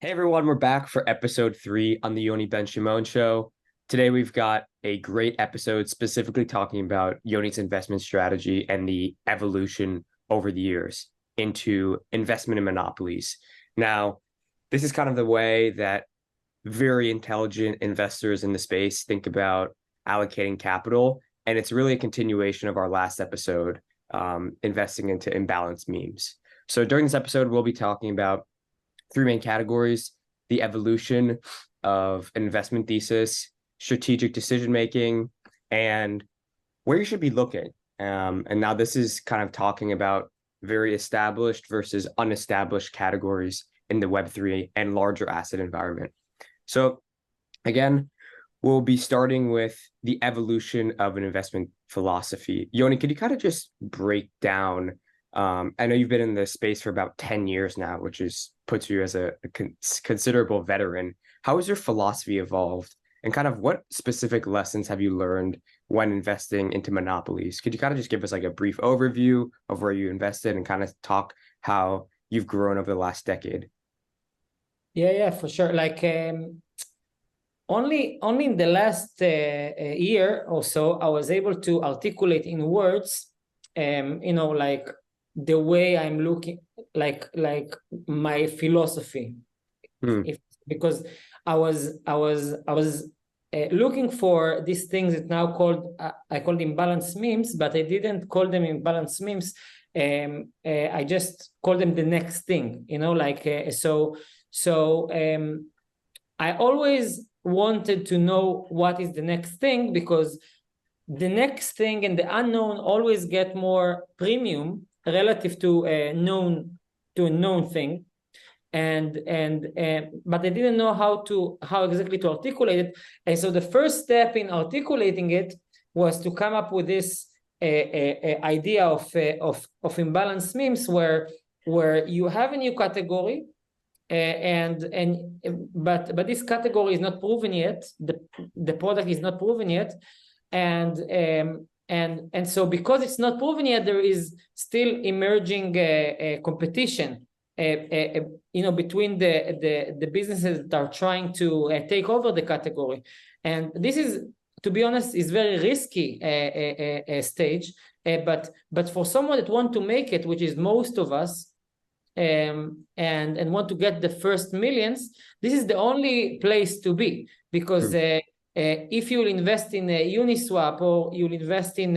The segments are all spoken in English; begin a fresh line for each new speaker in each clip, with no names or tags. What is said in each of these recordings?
Hey everyone, we're back for episode 3 on the Yoni Shimon show. Today we've got a great episode specifically talking about Yoni's investment strategy and the evolution over the years into investment in monopolies. Now, this is kind of the way that very intelligent investors in the space think about allocating capital, and it's really a continuation of our last episode, investing into imbalanced memes. So during this episode, we'll be talking about three main categories: the evolution of an investment thesis, strategic decision making, and where you should be looking. And now this is kind of talking about very established versus unestablished categories in the Web3 and larger asset environment. So again, we'll be starting with the evolution of an investment philosophy. Yoni, could you kind of just break down? I know you've been in this space for about 10 years now, which puts you as a considerable veteran. How has your philosophy evolved, and kind of what specific lessons have you learned when investing into monopolies? Could you kind of just give us like a brief overview of where you invested and kind of talk how you've grown over the last decade?
Yeah, for sure. Only in the last year or so, I was able to articulate in words, like the way I'm looking, like my philosophy. Because I was looking for these things that now called I called imbalanced memes, but I didn't call them imbalanced memes. I just called them the next thing. I always wanted to know what is the next thing, because the next thing and the unknown always get more premium relative to a known thing. But I didn't know how exactly to articulate it. And so the first step in articulating it was to come up with this idea of imbalanced memes, where you have a new category, but this category is not proven yet. The product is not proven yet, and so because it's not proven yet, there is still emerging competition, between the businesses that are trying to take over the category. And this is, to be honest, is very risky stage. But for someone that want to make it, which is most of us, and want to get the first millions, this is the only place to be, because if you'll invest in a Uniswap, or you'll invest in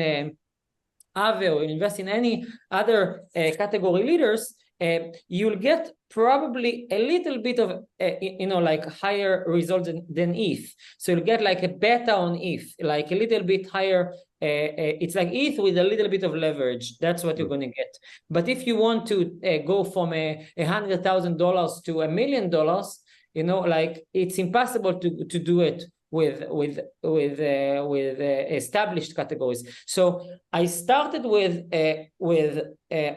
Aave, or invest in any other category leaders, you'll get probably a little bit of like higher results than ETH. So you'll get like a beta on ETH, like a little bit higher. It's like ETH with a little bit of leverage. That's what you're going to get. But if you want to go from $100,000 to $1 million, like it's impossible to do it with established categories. So I started with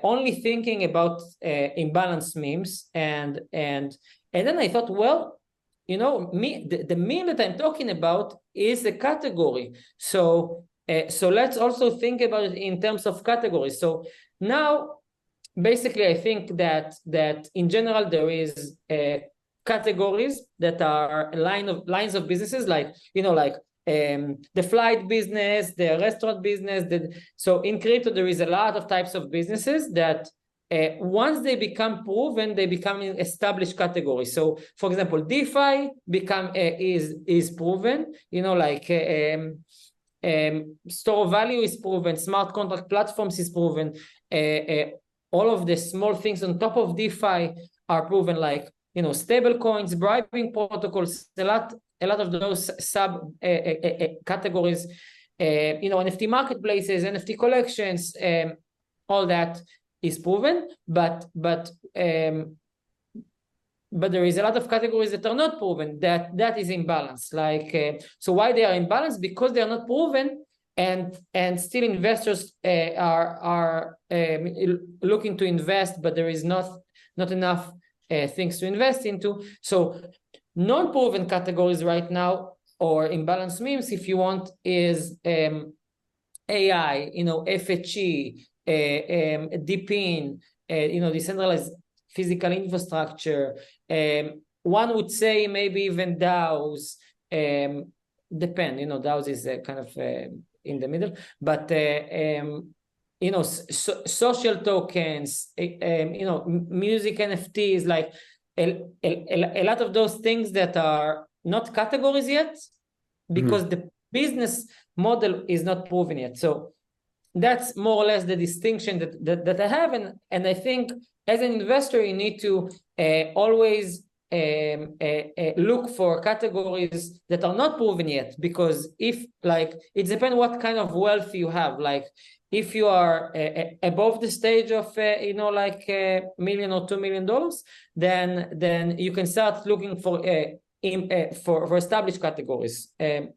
only thinking about imbalanced memes, and then I thought, well, the meme that I'm talking about is a category. So let's also think about it in terms of categories. So now, basically, I think that in general there is categories that are lines of businesses, like the flight business, the restaurant business. So in crypto there is a lot of types of businesses that once they become proven, they become an established category. So for example, DeFi is proven, store of value is proven, smart contract platforms is proven, all of the small things on top of DeFi are proven, like stable coins, bribing protocols, a lot of those sub categories, NFT marketplaces, NFT collections, all that is proven, but there is a lot of categories that are not proven, that is imbalanced. So why they are imbalanced? Because they are not proven, and still investors are looking to invest, but there is not enough things to invest into. So non-proven categories right now, or imbalanced memes, if you want, is AI, FHE, DePIN, decentralized physical infrastructure, one would say maybe even DAOs, depend, DAOs is kind of in the middle, but social tokens, music NFTs, like a lot of those things that are not categories yet, because the business model is not proven yet. So that's more or less the distinction that I have, and I think as an investor you need to always look for categories that are not proven yet, because if like it depends what kind of wealth you have. Like if you are above the stage of like $1 million or $2 million, then you can start looking for for established categories,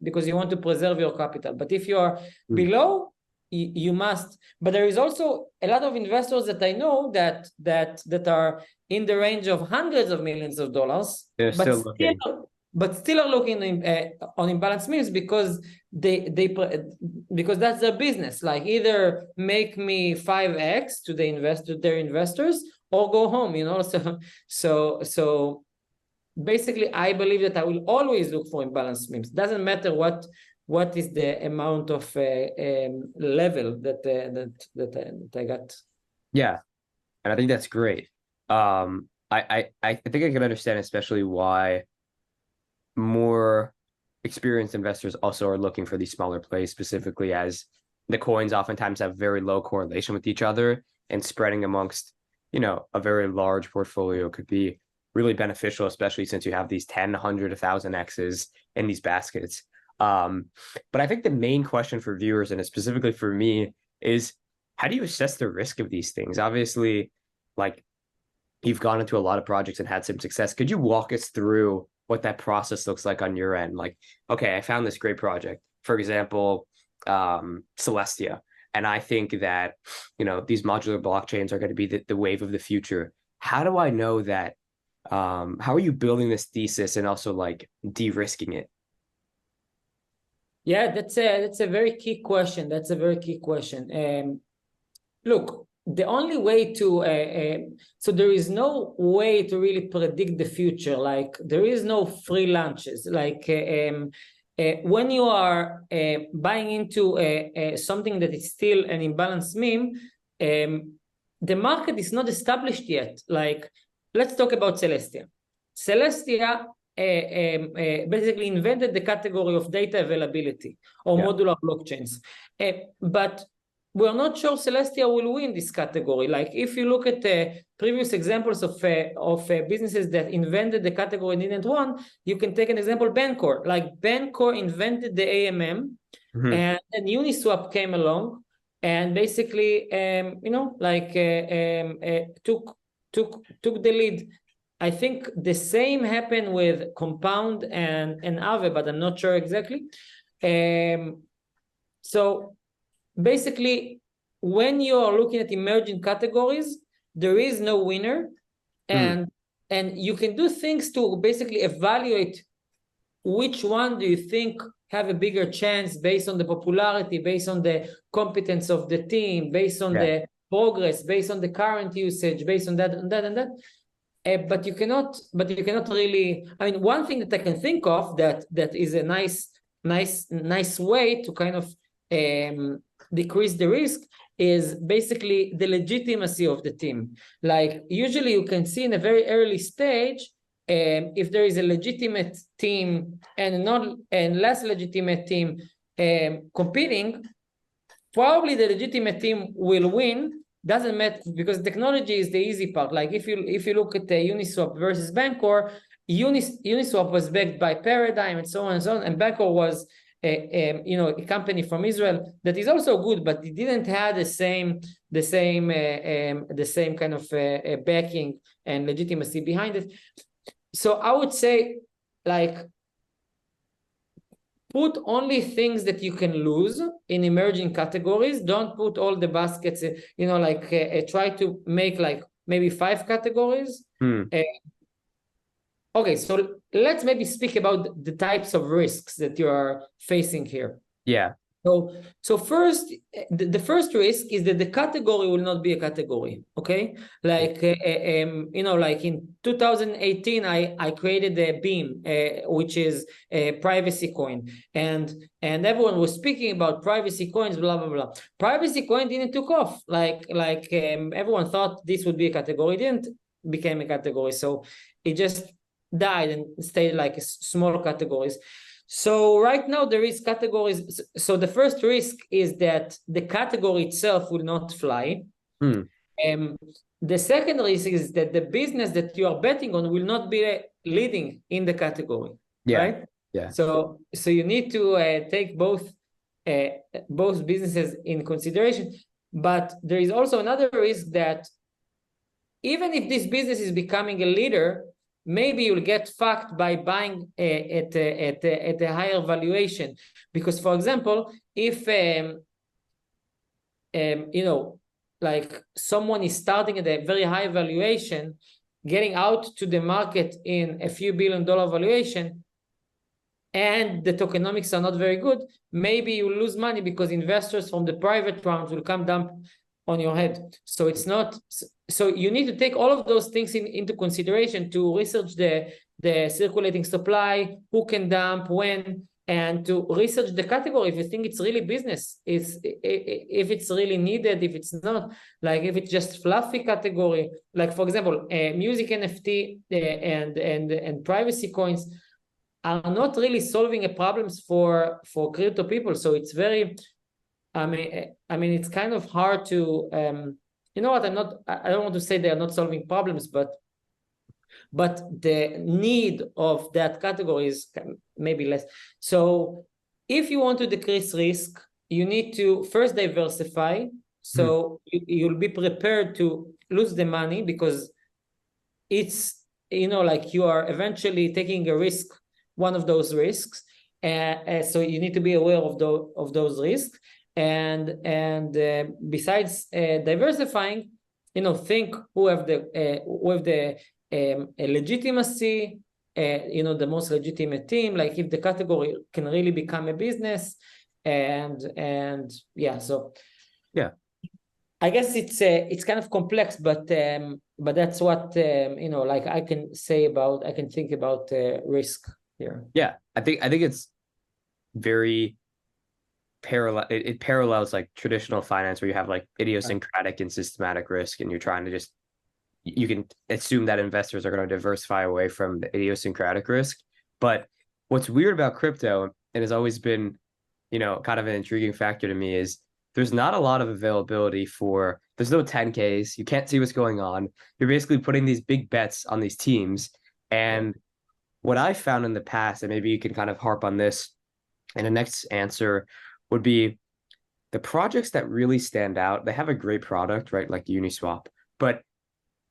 because you want to preserve your capital. But if you are below, you must. But there is also a lot of investors that I know that are in the range of hundreds of millions of dollars,
They're still looking.
But still are looking on Imbalanced Memes, because because that's their business. Like either make me 5x to their investors, or go home. So basically, I believe that I will always look for Imbalanced Memes. Doesn't matter what is the amount of level that I got.
Yeah, and I think that's great. I think I can understand especially why more experienced investors also are looking for these smaller plays, specifically as the coins oftentimes have very low correlation with each other, and spreading amongst, a very large portfolio could be really beneficial, especially since you have these 10, 100, 1,000 X's in these baskets. But I think the main question for viewers, and specifically for me, is how do you assess the risk of these things? Obviously, like you've gone into a lot of projects and had some success. Could you walk us through what that process looks like on your end? Like, okay, I found this great project, for example, Celestia, and I think that, these modular blockchains are going to be the wave of the future. How do I know that? How are you building this thesis and also like de-risking it?
Yeah, that's a very key question. That's a very key question. Look, the only way to so there is no way to really predict the future. Like there is no free lunches. Like when you are buying into something that is still an imbalanced meme, the market is not established yet. Like let's talk about Celestia. Celestia basically invented the category of data availability or modular blockchains, but we're not sure Celestia will win this category. Like if you look at previous examples of businesses that invented the category and didn't win, you can take an example, Bancor. Like Bancor invented the AMM, and then Uniswap came along and basically, took the lead. I think the same happened with Compound and Aave, but I'm not sure exactly. So basically, when you are looking at emerging categories, there is no winner, and you can do things to basically evaluate which one do you think have a bigger chance based on the popularity, based on the competence of the team, based on the progress, based on the current usage, based on that and that and that. But you cannot really. I mean, one thing that I can think of that is a nice way to kind of decrease the risk is basically the legitimacy of the team. Like usually you can see in a very early stage, if there is a legitimate team and less legitimate team competing, probably the legitimate team will win. Doesn't matter, because technology is the easy part. Like if you look at the Uniswap versus Bancor, Uniswap was backed by Paradigm and so on and so on, and Bancor was a company from Israel that is also good, but it didn't have the same kind of backing and legitimacy behind it. So I would say, like, put only things that you can lose in emerging categories. Don't put all the baskets, try to make like maybe 5 categories. Okay, so let's maybe speak about the types of risks that you are facing here.
Yeah.
So first, the first risk is that the category will not be a category. Okay, like like in 2018, I created a Beam, which is a privacy coin, and everyone was speaking about privacy coins, blah blah blah. Privacy coin didn't took off. Everyone thought this would be a category, it didn't became a category, so it just died and stayed like small categories. So right now there is categories. So the first risk is that the category itself will not fly. The second risk is that the business that you are betting on will not be leading in the category.
Yeah.
Right?
Yeah.
So you need to take both businesses in consideration. But there is also another risk that even if this business is becoming a leader, maybe you'll get fucked by buying at a higher valuation. Because, for example, if like someone is starting at a very high valuation, getting out to the market in a few $1 billion valuation, and the tokenomics are not very good, maybe you lose money because investors from the private rounds will come dump on your head. So it's not. So you need to take all of those things into consideration to research the circulating supply, who can dump, when, and to research the category if you think it's really business. If it's really needed, if it's not, like if it's just fluffy category, like for example, music NFT and privacy coins are not really solving a problems for crypto people. So it's very, I mean, it's kind of hard to, you know what, I don't want to say they are not solving problems, but the need of that category is maybe less. So if you want to decrease risk, you need to first diversify. So you'll be prepared to lose the money because it's, like you are eventually taking a risk, one of those risks. So you need to be aware of those risks. And besides diversifying, think who have the legitimacy, the most legitimate team, like if the category can really become a business, and yeah, so
yeah,
I guess it's kind of complex, but that's what like I can think about risk here.
Yeah, I think it's very parallel. It parallels like traditional finance where you have like idiosyncratic and systematic risk, and you're trying to you can assume that investors are going to diversify away from the idiosyncratic risk. But what's weird about crypto, and has always been, kind of an intriguing factor to me, is there's not a lot of availability there's no 10Ks. You can't see what's going on. You're basically putting these big bets on these teams. And what I found in the past, and maybe you can kind of harp on this in the next answer, would be the projects that really stand out. They have a great product, right? Like Uniswap, but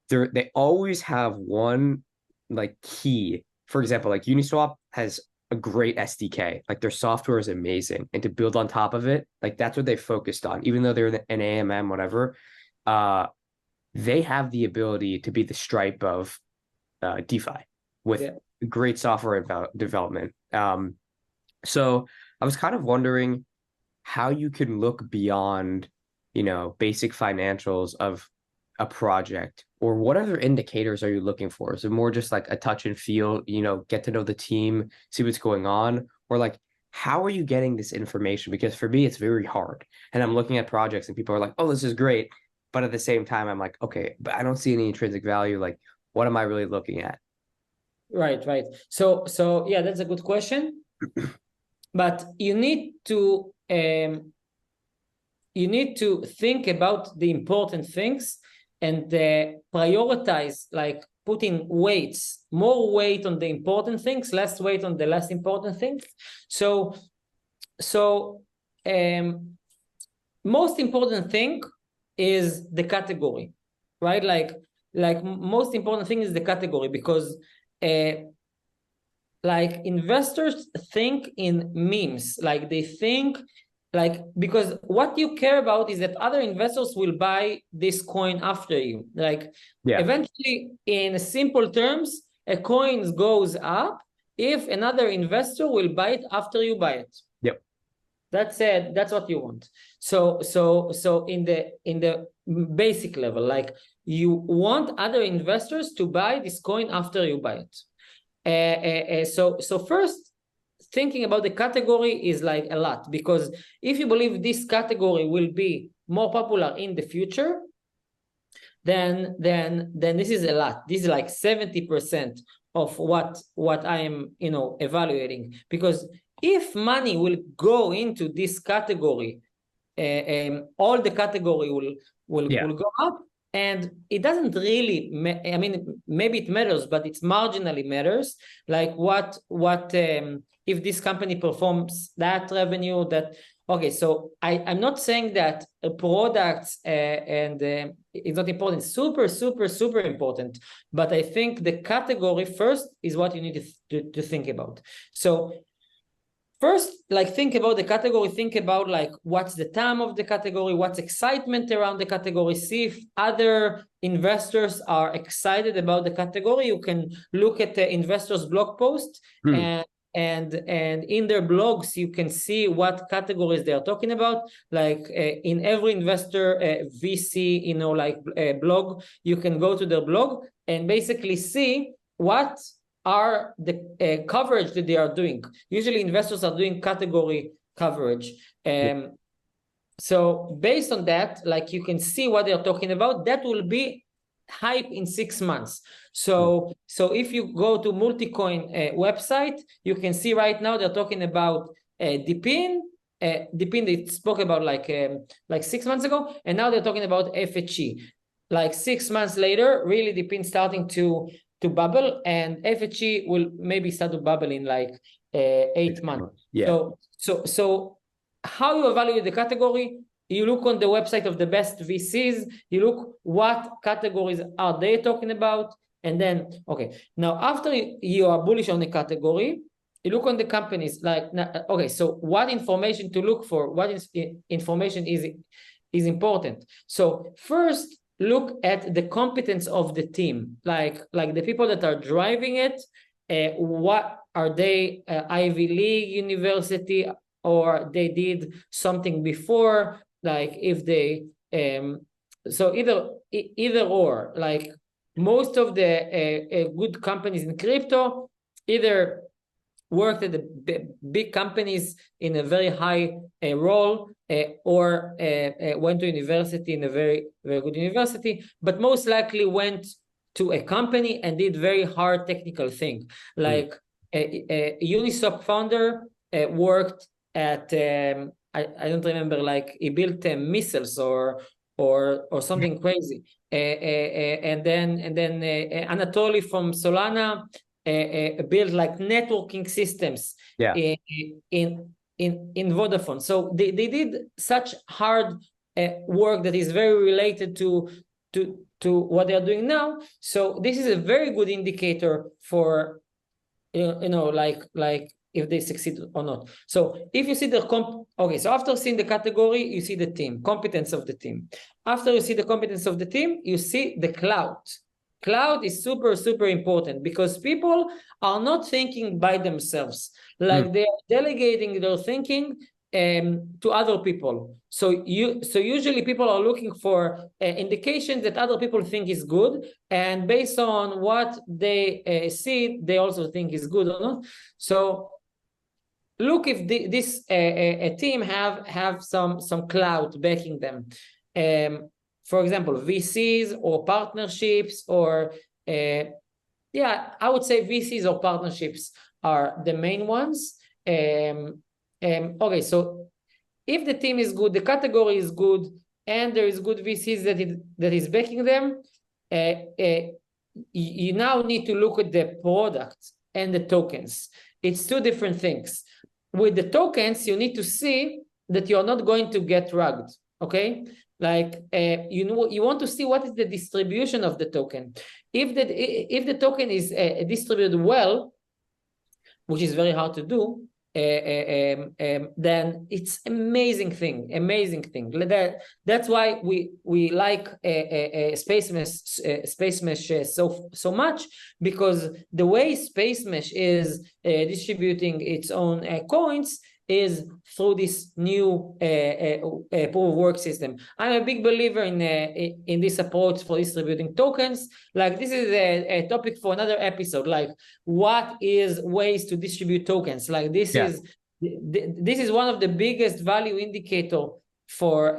they always have one like key. For example, like Uniswap has a great SDK. Like their software is amazing. And to build on top of it, like that's what they focused on. Even though they're an AMM, whatever, they have the ability to be the Stripe of DeFi with great software development. So I was kind of wondering how you can look beyond, basic financials of a project, or what other indicators are you looking for? Is it more just like a touch and feel, get to know the team, see what's going on, or like, how are you getting this information? Because for me, it's very hard. And I'm looking at projects and people are like, oh, this is great. But at the same time, I'm like, okay, but I don't see any intrinsic value. Like, what am I really looking at?
Right. So yeah, that's a good question. But you need to think about the important things and prioritize, like putting more weight on the important things, less weight on the less important things. So most important thing is the category, right? Like most important thing is the category, because like investors think in memes, like they think like, because what you care about is that other investors will buy this coin after you. Like eventually, in simple terms, a coin goes up if another investor will buy it after you buy it.
Yep.
That's it. That's what you want. So in the basic level, like you want other investors to buy this coin after you buy it. So first, thinking about the category is like a lot, because if you believe this category will be more popular in the future, then this is a lot. This is like 70% of what I am evaluating, because if money will go into this category, all the category will go up, and it doesn't really I mean, maybe it matters, but it's marginally matters, like what if this company performs that revenue, that okay. So I'm not saying that products and it's not important. Super important, but I think the category first is what you need to think about. So first, like, think about the category, think about like what's the time of the category, what's excitement around the category, see if other investors are excited about the category. You can look at the investors blog post, and in their blogs you can see what categories they are talking about. Like in every investor VC blog, you can go to their blog and basically see what are the coverage that they are doing. Usually investors are doing category coverage. So based on that, like, you can see what they're talking about. That will be hype in 6 months. So if you go to Multicoin website, you can see right now they're talking about Dipin. Dipin they spoke about like 6 months ago, and now they're talking about FHE. Like 6 months later, really Dipin starting to bubble, and FHE will maybe start to bubble in like 8 months. So how you evaluate the category? You look on the website of the best VCs, you look what categories are they talking about, and then okay, now after you are bullish on the category, you look on the companies. Like, okay, so what information to look for, what information is important? So first, look at the competence of the team, like the people that are driving it. What are they? Ivy League university, or they did something before? Like if they so either or, like most of the good companies in crypto either worked at the big companies in a very high role, or went to university in a very, very good university, but most likely went to a company and did very hard technical thing. Like Uniswap founder worked at I don't remember, like he built missiles or something crazy, and then Anatoly from Solana build like networking systems in Vodafone. So they did such hard work that is very related to what they are doing now. So this is a very good indicator for like if they succeed or not. So if you see the so after seeing the category, you see the team, competence of the team. After you see the competence of the team, you see the clout. Cloud is super important, because people are not thinking by themselves. Like they are delegating their thinking to other people. So usually people are looking for indications that other people think is good, and based on what they see, they also think is good or not. So look if this team have some clout backing them. For example, VCs or partnerships, or I would say VCs or partnerships are the main ones. Okay, so if the team is good, the category is good, and there is good VCs that is backing them, you now need to look at the product and the tokens. It's two different things. With the tokens, you need to see that you're not going to get rugged, okay? Like you want to see what is the distribution of the token. If the token is distributed well, which is very hard to do, then it's amazing thing. That's why we like Space Mesh so much, because the way Space Mesh is distributing its own coins is through this new proof of work system. I'm a big believer in this approach for distributing tokens. Like this is a topic for another episode. Like what is ways to distribute tokens? Like this is one of the biggest value indicators for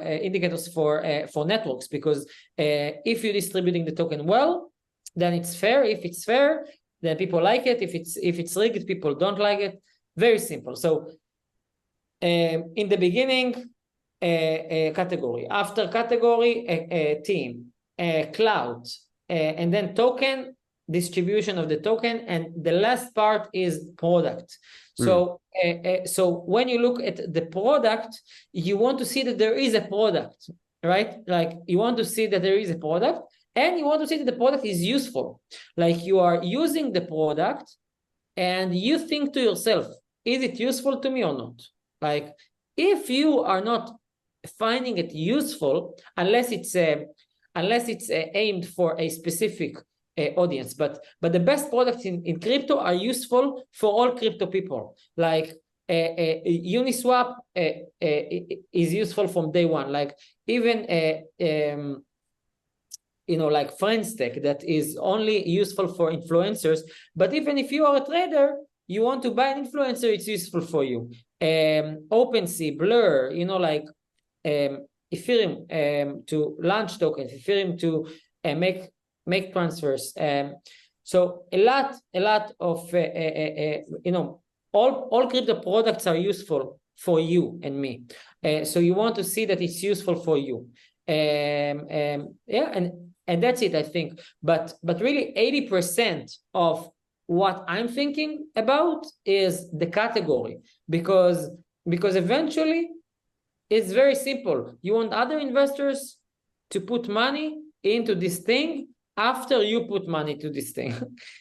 networks, because if you're distributing the token well, then it's fair. If it's fair, then people like it. If it's rigged, people don't like it. Very simple. So in the beginning, a category. After category, a team, clout, and then token, distribution of the token, and the last part is product. So so when you look at the product, you want to see that there is a product, right? Like you want to see that there is a product, and you want to see that the product is useful. Like you are using the product and you think to yourself, is it useful to me or not? Like if you are not finding it useful, unless it's aimed for a specific audience, but the best products in crypto are useful for all crypto people. Like Uniswap is useful from day one. Like even like Friendstack, that is only useful for influencers. But even if you are a trader, you want to buy an influencer, it's useful for you. OpenSea, Blur, like Ethereum to launch tokens, Ethereum to make transfers. So a lot of all crypto products are useful for you and me. So you want to see that it's useful for you. And that's it, I think. But really 80% of what I'm thinking about is the category, because eventually it's very simple. You want other investors to put money into this thing after you put money to this thing.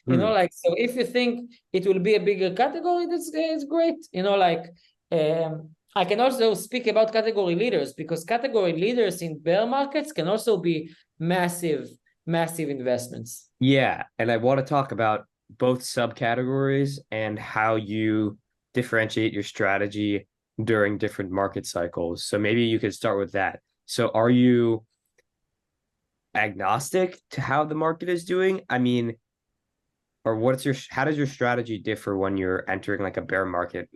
Like, so if you think it will be a bigger category, it's great. I can also speak about category leaders, because category leaders in bear markets can also be massive investments.
Yeah, and I want to talk about both subcategories and how you differentiate your strategy during different market cycles. So maybe you could start with that. So are you agnostic to how the market is doing? I mean, or how does your strategy differ when you're entering like a bear market,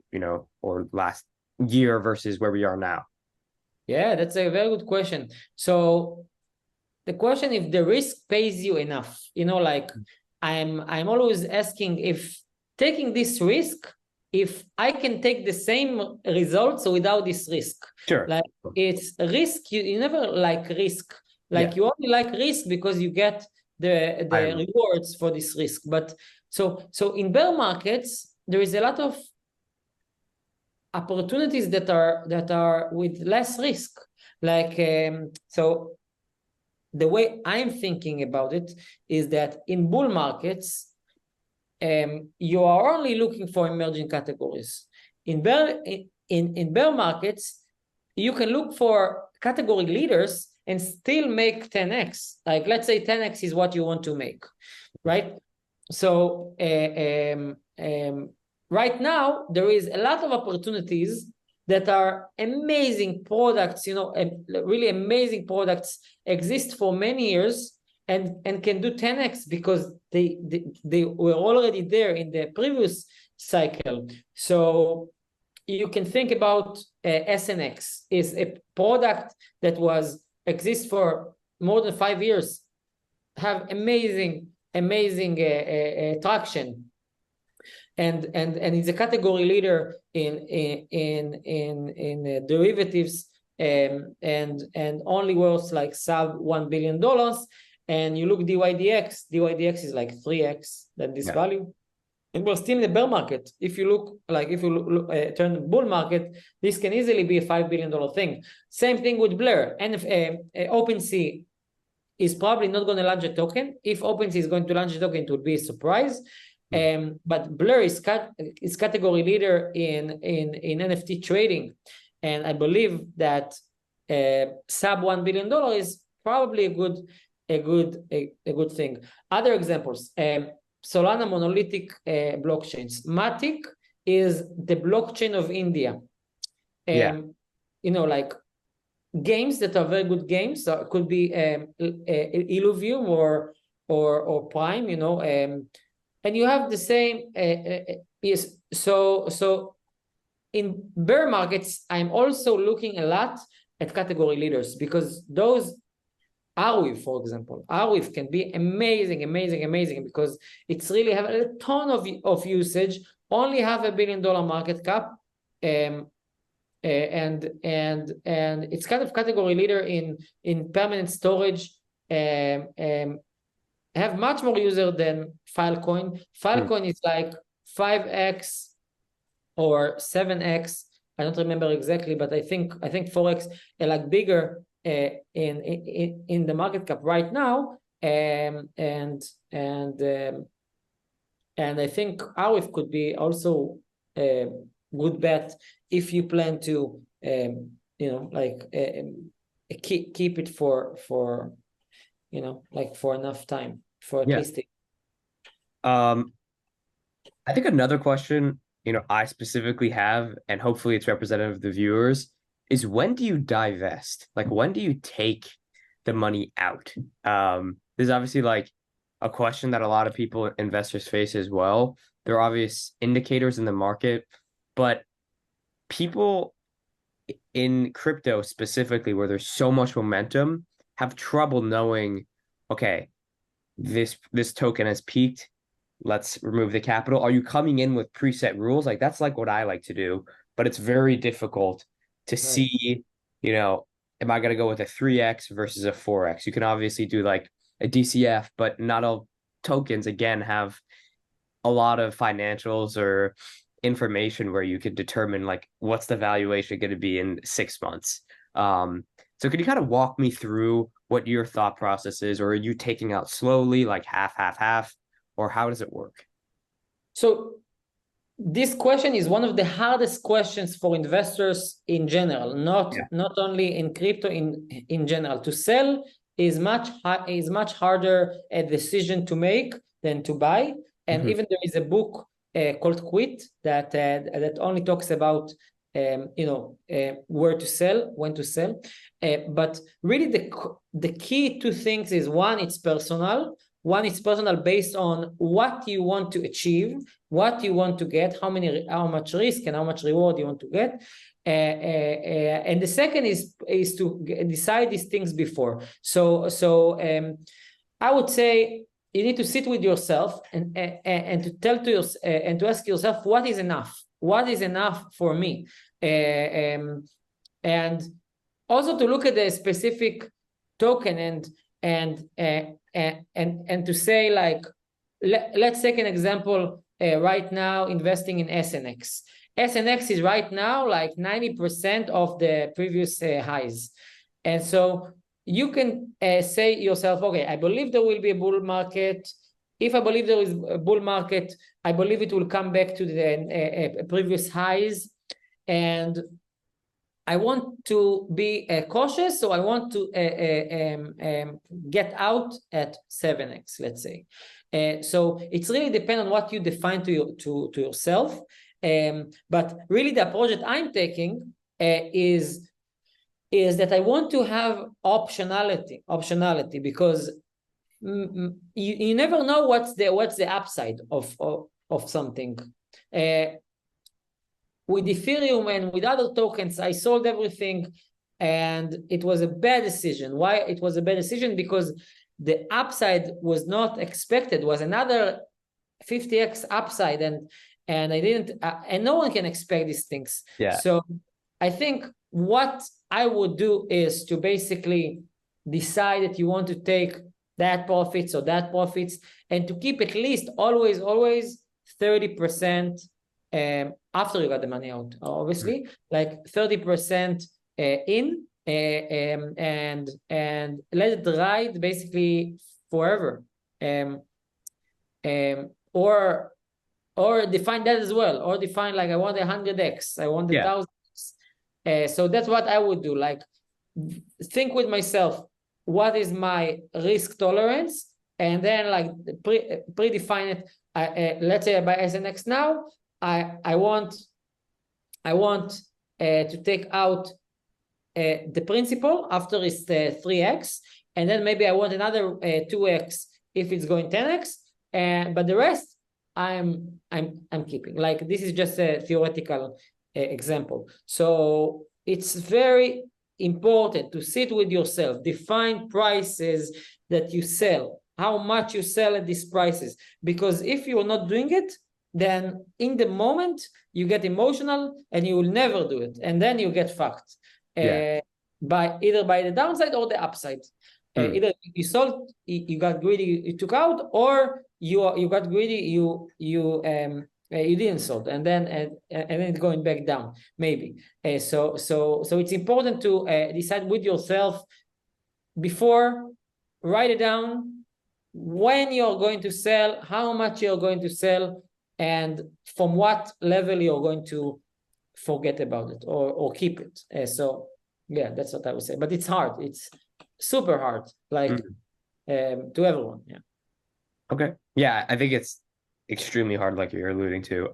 or last year versus where we are now?
Yeah, that's a very good question. So the question, if the risk pays you enough, like I'm always asking, if taking this risk, if I can take the same results without this risk.
Sure.
Like it's a risk, you never like risk. Like you only like risk because you get the rewards for this risk. But so in bear markets, there is a lot of opportunities that are with less risk. Like so the way I'm thinking about it is that in bull markets, you are only looking for emerging categories. In bear markets, you can look for category leaders and still make 10x. Like let's say 10x is what you want to make, right? So right now there is a lot of opportunities that are amazing products, really amazing products exist for many years and can do 10x because they were already there in the previous cycle. So you can think about SNX is a product that exists for more than 5 years, have amazing traction. And it's a category leader in derivatives, and only worth like sub $1 billion. And you look DYDX is like 3x than this value. And we're still in the bear market. If you look turn the bull market, this can easily be a $5 billion thing. Same thing with Blur. And OpenSea is probably not going to launch a token. If OpenSea is going to launch a token, it would be a surprise. But Blur is category leader in NFT trading, and I believe that sub $1 billion is probably a good thing. Other examples: Solana monolithic blockchains. Matic is the blockchain of India. like games that are very good games. So it could be Illuvium or Prime, and you have the same. Yes, so in bear markets, I'm also looking a lot at category leaders, because those Arweave, for example, Arweave can be amazing because it's really have a ton of usage, only have $1 billion market cap, and it's kind of category leader in permanent storage. Have much more user than Filecoin. Filecoin is like 5x or 7x. I don't remember exactly, but I think 4x, like bigger in the market cap right now. And I think Arif could be also a good bet if you plan to keep it for for enough time, for at least
I think another question, I specifically have, and hopefully it's representative of the viewers, is when do you divest? Like, when do you take the money out? There's obviously like a question that a lot of people, investors, face as well. There are obvious indicators in the market, but people in crypto specifically, where there's so much momentum, have trouble knowing, okay, this token has peaked. Let's remove the capital. Are you coming in with preset rules? Like, that's like what I like to do, but it's very difficult to see, am I going to go with a 3x versus a 4x? You can obviously do like a DCF, but not all tokens, again, have a lot of financials or information where you could determine like what's the valuation going to be in 6 months. So could you kind of walk me through what your thought process is, or are you taking out slowly, like half, or how does it work?
So this question is one of the hardest questions for investors in general, not only in crypto, in general. To sell is much harder a decision to make than to buy. And even there is a book called Quit that only talks about where to sell, when to sell. But really the key to things is, one, it's personal. One is personal based on what you want to achieve, what you want to get, how much risk and how much reward you want to get. And the second is to decide these things before. So I would say you need to sit with yourself and to tell to yourself and to ask yourself, what is enough? What is enough for me? And also to look at the specific token and to say, like, let's take an example. Right now, investing in SNX. SNX is right now like 90% of the previous highs. And so you can say yourself, okay, I believe there will be a bull market. If I believe there is a bull market, I believe it will come back to the previous highs. And I want to be cautious, so I want to get out at 7x, let's say. So it's really dependent on what you define to yourself. But really the approach that I'm taking is that I want to have optionality, because you never know what's the upside of something. With Ethereum and with other tokens, I sold everything, and it was a bad decision. Why it was a bad decision? Because the upside was not expected, was another 50x upside, and I didn't, and no one can expect these things. So I think what I would do is to basically decide that you want to take that profits or that profits, and to keep at least always 30% after you got the money out, obviously, like 30% in, and let it ride basically forever, or define that as well, or define like I want 100x, I want 1,000x. So that's what I would do. Like, think with myself, what is my risk tolerance, and then like predefine it. Let's say I buy SNX now. I want to take out the principal after it's 3x, and then maybe I want another 2x if it's going 10x, but the rest I'm keeping. Like, this is just a theoretical example. So it's very important to sit with yourself, define prices that you sell, how much you sell at these prices, because if you're not doing it, then in the moment you get emotional and you will never do it, and then you get fucked by either by the downside or the upside. Either you sold, you got greedy, you took out, or you got greedy, you didn't sold, and then it's going back down maybe. So it's important to decide with yourself before, write it down, when you're going to sell, how much you're going to sell, and from what level you're going to forget about it or keep it. So yeah, that's what I would say. But it's hard. It's super hard, like to everyone. Yeah.
Okay. Yeah, I think it's extremely hard, like you're alluding to.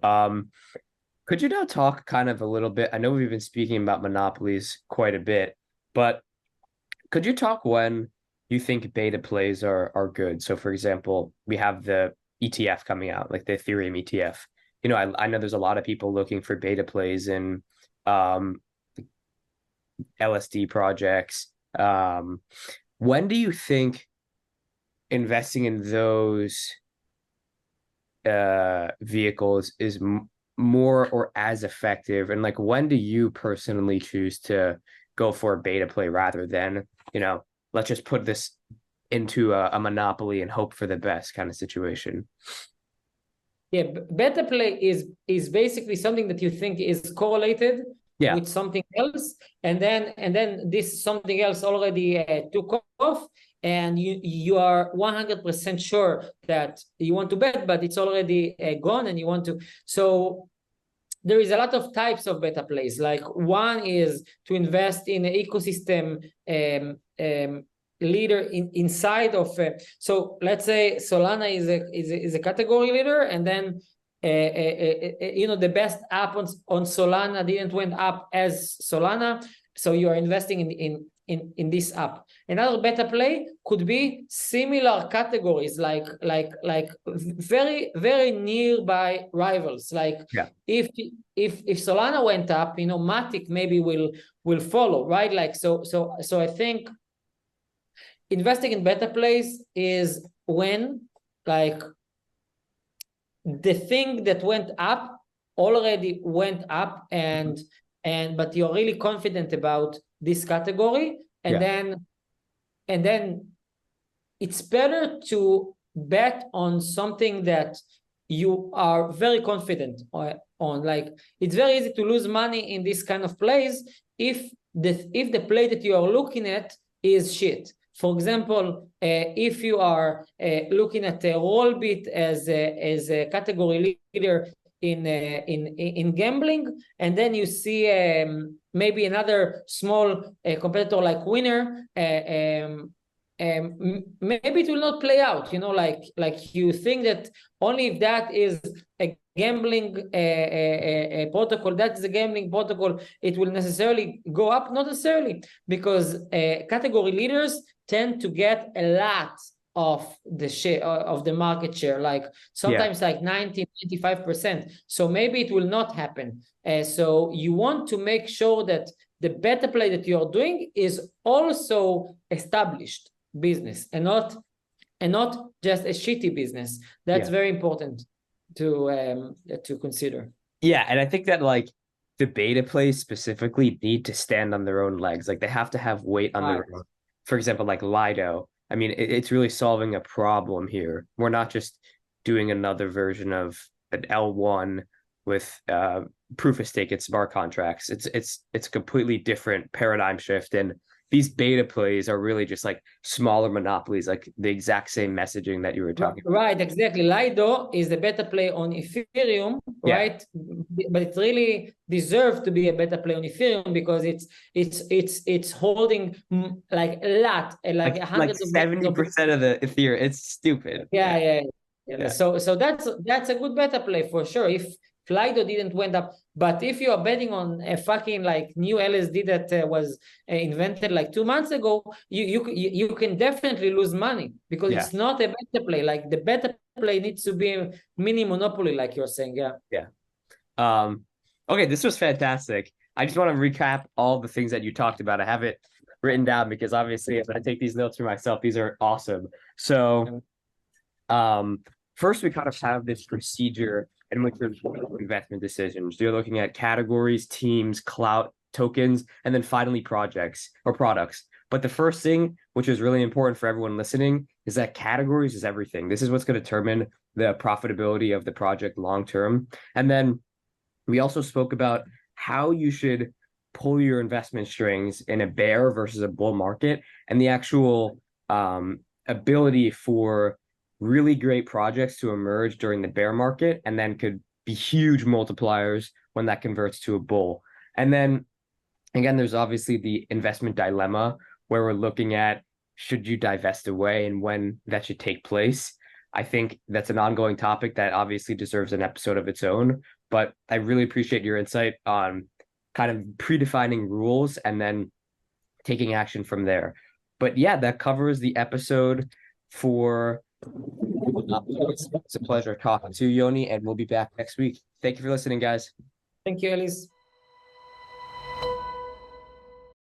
Could you now talk kind of a little bit? I know we've been speaking about monopolies quite a bit, but could you talk when you think beta plays are good? So, for example, we have the ETF coming out, like the Ethereum ETF. You know, I know there's a lot of people looking for beta plays in LSD projects. When do you think investing in those vehicles is more or as effective? And like, when do you personally choose to go for a beta play rather than, you know, let's just put this into a monopoly and hope for the best kind of situation?
Yeah, beta play is basically something that you think is correlated with something else, and then this something else already took off, and you are 100% sure that you want to bet, but it's already gone, and you want to. So there is a lot of types of beta plays. Like, one is to invest in an ecosystem leader inside of. So let's say Solana is a category leader, and then you know, the best app on Solana didn't went up as Solana, so you are investing in this app. Another beta play could be similar categories, like very very nearby rivals. Like if Solana went up, you know, Matic maybe will follow, right? Like so I think investing in beta plays is when, like, the thing that went up already went up, and but you're really confident about this category, and then it's better to bet on something that you are very confident on. Like, it's very easy to lose money in this kind of plays if the play that you are looking at is shit. For example, if you are looking at a Rollbit as a category leader in gambling, and then you see maybe another small competitor like Winner, maybe it will not play out. You know, like you think that only if that is a gambling protocol, that is a gambling protocol, it will necessarily go up. Not necessarily, because category leaders tend to get a lot of the share of the market share, like sometimes like 90-95%. So maybe it will not happen. So you want to make sure that the beta play that you're doing is also established business, and not just a shitty business. That's very important to consider.
Yeah, and I think that, like, the beta plays specifically need to stand on their own legs. Like, they have to have weight on their own. For example, like Lido. I mean, it's really solving a problem here. We're not just doing another version of an L1 with proof of stake and smart contracts. It's a completely different paradigm shift, and these beta plays are really just like smaller monopolies, like the exact same messaging that you were talking about.
Right, exactly. Lido is a beta play on Ethereum, right? But it really deserves to be a beta play on Ethereum, because it's holding like a lot, like
70% of the Ethereum. It's stupid.
Yeah. So that's a good beta play for sure. Flido didn't went up. But if you are betting on a fucking like new LSD that was invented like 2 months ago, you can definitely lose money because it's not a better play. Like the better play needs to be a mini monopoly, like you're saying.
Yeah. Okay, this was fantastic. I just want to recap all the things that you talked about. I have it written down because obviously if I take these notes for myself, these are awesome. So first we kind of have this procedure in which there's investment decisions. You're looking at categories, teams, clout, tokens, and then finally projects or products. But the first thing, which is really important for everyone listening, is that categories is everything. This is what's going to determine the profitability of the project long term. And then we also spoke about how you should pull your investment strings in a bear versus a bull market and the actual ability for really great projects to emerge during the bear market and then could be huge multipliers when that converts to a bull. And then again, there's obviously the investment dilemma where we're looking at should you divest away and when that should take place. I think that's an ongoing topic that obviously deserves an episode of its own, but I really appreciate your insight on kind of predefining rules and then taking action from there. But yeah, that covers the episode for it's a pleasure talking to you, Yoni, and we'll be back next week. Thank you for listening, guys.
Thank you, Elise.